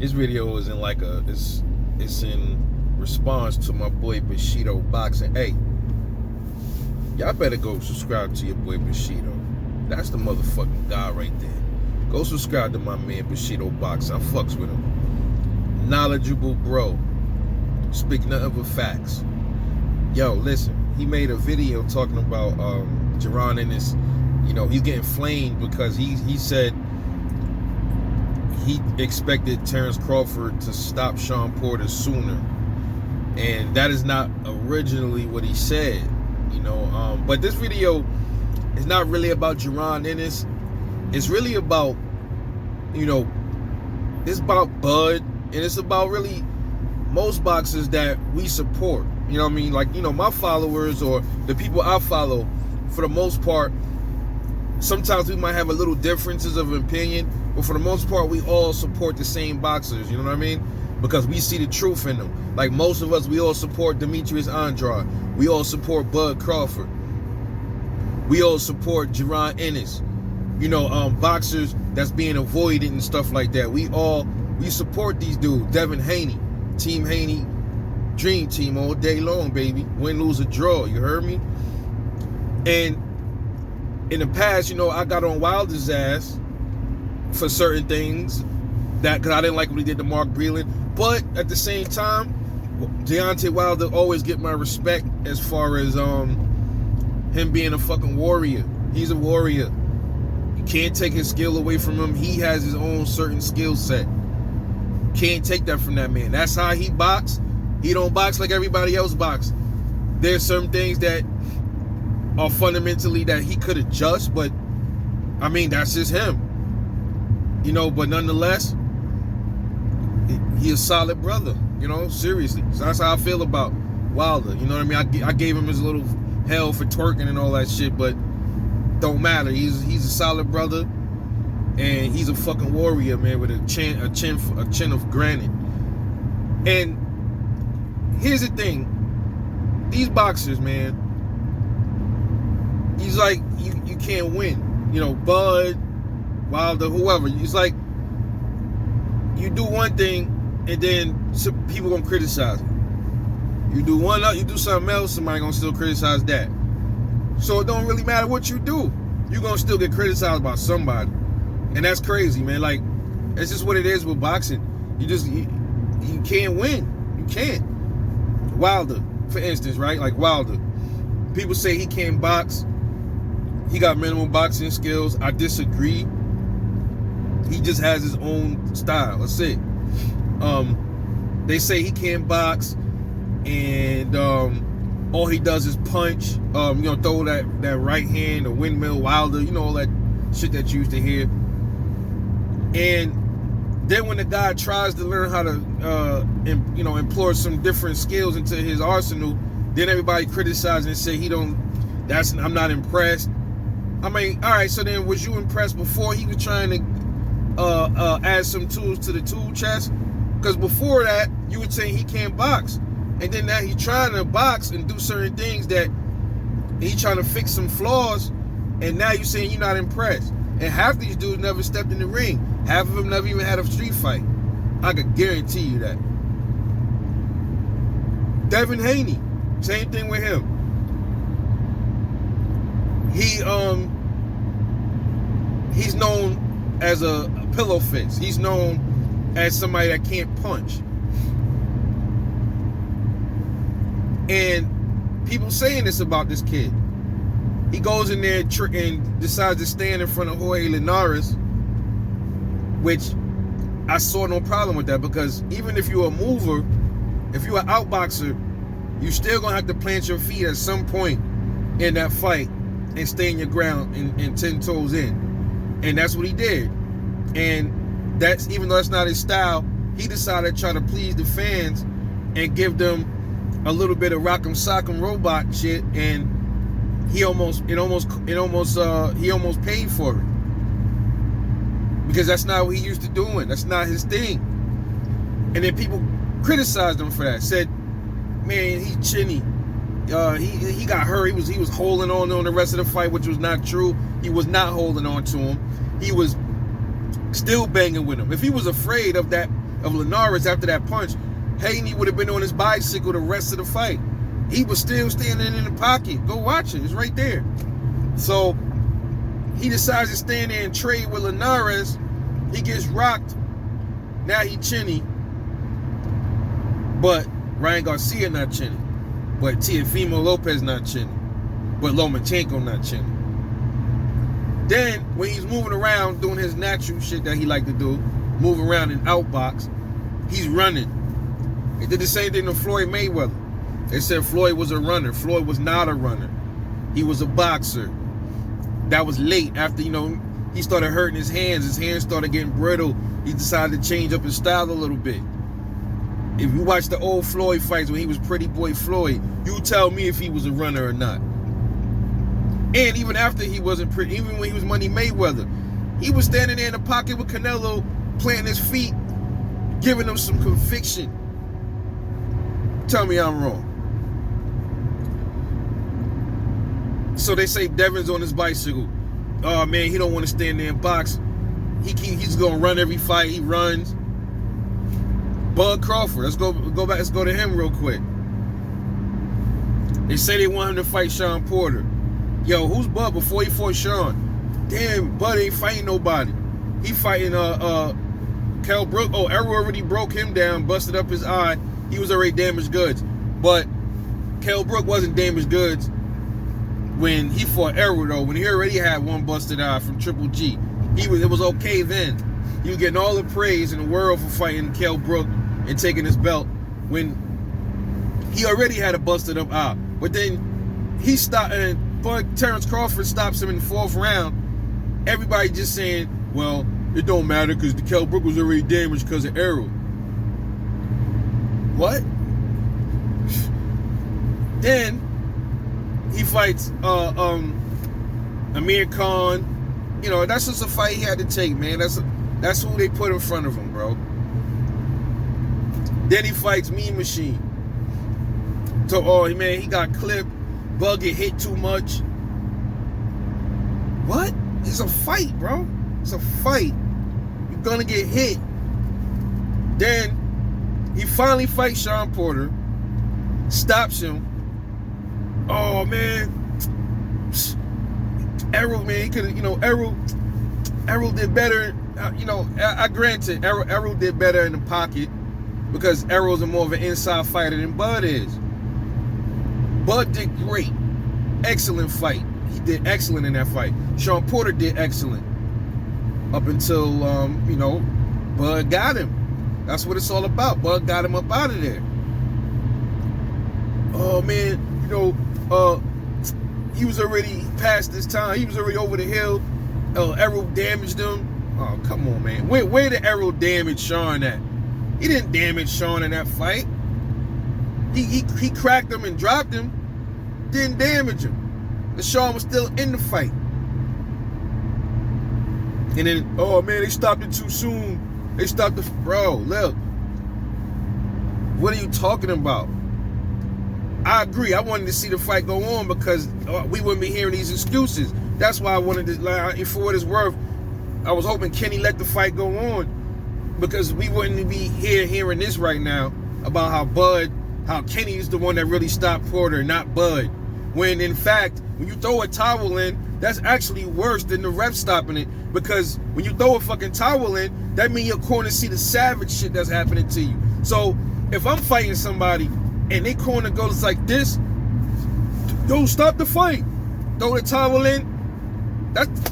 This video is in like it's in response to my boy Bushido Boxing. Hey, y'all better go subscribe to your boy Bushido. That's the motherfucking guy right there. Go subscribe to my man Bushido Boxing. I fucks with him. Knowledgeable bro. Speak nothing but facts. Yo, listen. He made a video talking about Jaron Ennis. You know, he's getting flamed because he said he expected Terrence Crawford to stop Sean Porter sooner, and that is not originally what he said. You know, but this video is not really about Jaron Ennis. It's really about, you know, it's about Bud, and it's about really most boxers that we support. You know what I mean? Like, you know, my followers or the people I follow, for the most part, sometimes we might have a little differences of opinion, but for the most part, we all support the same boxers. You know what I mean? Because we see the truth in them. Like most of us, we all support Demetrius Andrade. We all support Bud Crawford. We all support Jaron Ennis. You know, boxers that's being avoided and stuff like that. We support these dudes. Devin Haney, Team Haney, Dream Team all day long, baby. Win, lose, or draw. You heard me? And in the past, you know, I got on Wilder's ass for certain things because I didn't like what he did to Mark Breland. But at the same time, Deontay Wilder always get my respect as far as him being a fucking warrior. He's a warrior. You can't take his skill away from him. He has his own certain skill set. Can't take that from that man. That's how he box. He don't box like everybody else box. There's some things that are fundamentally that he could adjust, but I mean, that's just him. You know, but nonetheless, he a solid brother, you know, seriously. So that's how I feel about Wilder. You know what I mean? I gave him his little hell for twerking and all that shit, but don't matter. He's a solid brother, and he's a fucking warrior, man, with a chin of granite. And here's the thing. These boxers, man, he's like, you can't win. You know, Bud, Wilder, whoever. It's like, you do one thing, and then some people gonna criticize it. You do something else, somebody gonna still criticize that. So it don't really matter what you do. You're gonna still get criticized by somebody. And that's crazy, man. Like, it's just what it is with boxing. You can't win. You can't. Wilder, for instance, right? Like Wilder. People say he can't box. He got minimal boxing skills. I disagree. He just has his own style. That's it. They say he can't box, and all he does is punch. You know, throw that right hand, a windmill, Wilder. You know, all that shit that you used to hear. And then when the guy tries to learn how to, you know, employ some different skills into his arsenal, then everybody criticizes and say I'm not impressed. I mean, all right, so then was you impressed before he was trying to add some tools to the tool chest? Because before that, you were saying he can't box. And then now he's trying to box and do certain things that he's trying to fix some flaws, and now you're saying you're not impressed. And half these dudes never stepped in the ring. Half of them never even had a street fight. I could guarantee you that. Devin Haney, same thing with him. He's known as a pillow fist. He's known as somebody that can't punch. And people saying this about this kid. He goes in there and decides to stand in front of Jorge Linares, which I saw no problem with that, because even if you're a mover, if you're an outboxer, you still gonna have to plant your feet at some point in that fight and stay in your ground and 10 toes in. And that's what he did. And that's, even though that's not his style, he decided to try to please the fans and give them a little bit of rock'em sock'em robot shit, and he almost paid for it. Because that's not what he used to doing. That's not his thing. And then people criticized him for that. Said, man, he's chinny. He got hurt. He was holding on the rest of the fight, which was not true. He was not holding on to him. He was still banging with him. If he was afraid of that of Linares after that punch, Haney would have been on his bicycle the rest of the fight. He was still standing in the pocket. Go watch it. It's right there. So he decides to stand there and trade with Linares. He gets rocked. Now he chinny. But Ryan Garcia not chinny. But Teofimo Lopez not chinny. But Lomachenko not chinny. Then, when he's moving around doing his natural shit that he like to do, moving around in outbox, he's running. He did the same thing to Floyd Mayweather. They said Floyd was a runner. Floyd was not a runner. He was a boxer. That was late after, he started hurting his hands. His hands started getting brittle. He decided to change up his style a little bit. If you watch the old Floyd fights when he was Pretty Boy Floyd, you tell me if he was a runner or not. And even after he wasn't pretty, even when he was Money Mayweather, he was standing there in the pocket with Canelo, planting his feet, giving him some conviction. Tell me I'm wrong. So they say Devin's on his bicycle. Oh man, he don't want to stand there and box. He's gonna run every fight. He runs. Bud Crawford. Let's go back. Let's go to him real quick. They say they want him to fight Sean Porter. Yo, who's Bud before he fought Sean? Damn, Bud ain't fighting nobody. He fighting Kell Brook. Oh, Errol already broke him down, busted up his eye. He was already damaged goods. But Kell Brook wasn't damaged goods when he fought Errol though. When he already had one busted eye from Triple G. It was okay then. He was getting all the praise in the world for fighting Kell Brook and taking his belt when he already had a busted up eye. But then he stopped, and Bud Terrence Crawford stops him in the 4th round. Everybody just saying, well, it don't matter because the Kell Brook was already damaged because of Errol. What? Then he fights Amir Khan. That's just a fight he had to take, man. That's who they put in front of him, bro. Then he fights Mean Machine. So, man, he got clipped. Bug get hit too much. What? It's a fight, bro. It's a fight. You're gonna get hit. Then he finally fights Sean Porter. Stops him. Oh, man. Errol, man, he could have, Errol did better. I granted Errol did better in the pocket because Errol's more of an inside fighter than Bud is. Bud did great. Excellent fight. He did excellent in that fight. Sean Porter did excellent. Up until, Bud got him. That's what it's all about. Bud got him up out of there. Oh, man, he was already past his time. He was already over the hill. Errol damaged him. Oh, come on, man. Where did Errol damage Sean at? He didn't damage Sean in that fight. He cracked him and dropped him. Didn't damage him. And Sean was still in the fight. And then, oh, man, they stopped it too soon. They stopped bro, look. What are you talking about? I agree. I wanted to see the fight go on because we wouldn't be hearing these excuses. That's why I wanted to, for what it's worth, I was hoping Kenny let the fight go on because we wouldn't be hearing this right now about how Kenny is the one that really stopped Porter, not Bud. When, in fact, when you throw a towel in, that's actually worse than the ref stopping it because when you throw a fucking towel in, that means your corner see the savage shit that's happening to you. So if I'm fighting somebody and they corner goes like this, yo, stop the fight. Throw the towel in.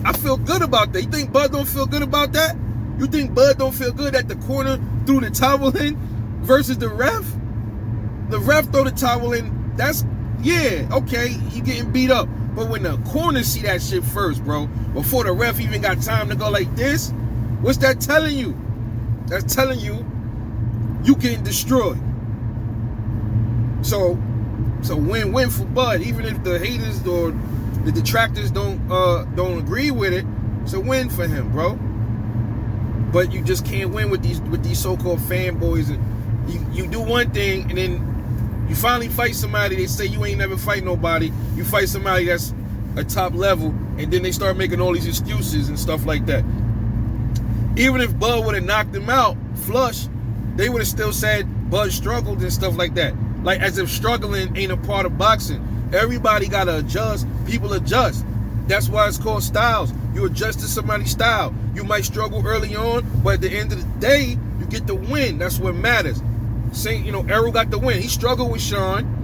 I feel good about that. You think Bud don't feel good about that? You think Bud don't feel good that the corner threw the towel in versus the ref? The ref throw the towel in. That's, yeah, okay, he getting beat up. But when the corner see that shit first, bro, before the ref even got time to go like this, what's that telling you? That's telling you you getting destroyed. So win-win for Bud. Even if the haters or the detractors don't agree with it, it's a win for him, bro. But you just can't win with these so-called fanboys. And you do one thing, and then you finally fight somebody. They say you ain't never fight nobody. You fight somebody that's a top level, and then they start making all these excuses and stuff like that. Even if Bud would have knocked him out flush, they would have still said Bud struggled and stuff like that. Like, as if struggling ain't a part of boxing. Everybody got to adjust. People adjust. That's why it's called styles. You adjust to somebody's style. You might struggle early on, but at the end of the day, you get the win. That's what matters. Say, Errol got the win. He struggled with Sean.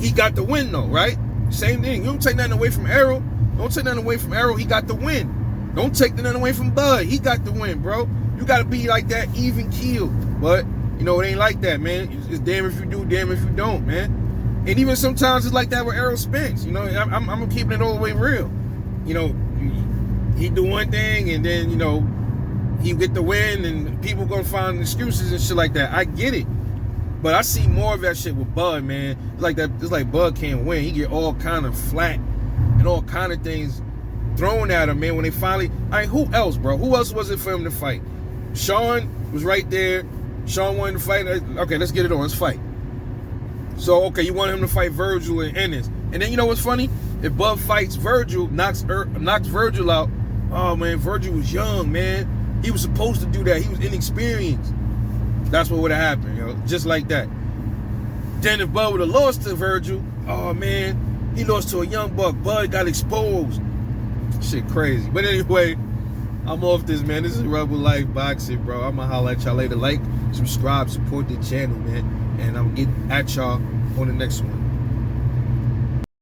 He got the win, though, right? Same thing. You don't take nothing away from Errol. Don't take nothing away from Errol. He got the win. Don't take nothing away from Bud. He got the win, bro. You got to be like that, even keeled. But, it ain't like that, man. It's damn if you do, damn if you don't, man. And even sometimes it's like that with Errol Spence. I'm keeping it all the way real. He do one thing and then, he get the win and people gonna find excuses and shit like that. I get it. But I see more of that shit with Bud, man. It's like that. It's like Bud can't win. He get all kind of flat and all kind of things thrown at him, man. When they finally, who else, bro? Who else was it for him to fight? Sean was right there. Sean wanted to fight. Okay, let's get it on. Let's fight. So, okay, you want him to fight Virgil and Ennis. And then, you know what's funny? If Bud fights Virgil, knocks Virgil out, oh, man, Virgil was young, man. He was supposed to do that. He was inexperienced. That's what would have happened, just like that. Then if Bud would have lost to Virgil, oh, man, he lost to a young buck. Bud got exposed. Shit crazy. But anyway, I'm off this, man. This is Rebel Life Boxing, bro. I'm going to holler at y'all later. Like, subscribe, support the channel, man. And I'm getting at y'all on the next one.